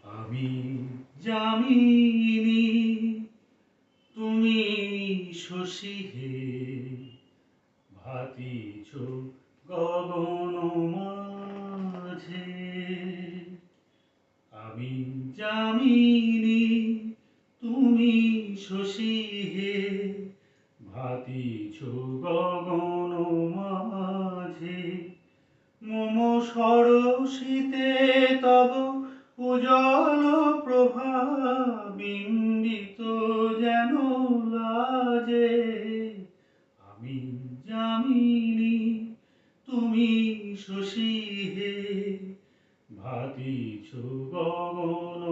আমি যামিনী তুমি শশী হে, ভাতিছ গগন মাঝে। আমি যামিনী তুমি শশী হে, ভাতিছ গগন মাঝে। মম সরসিতে তব উজ্জ্বল প্রভা বিম্বিত যেন লাজে। আমি যামিনী তুমি শশী হে, ভাতিছ গগন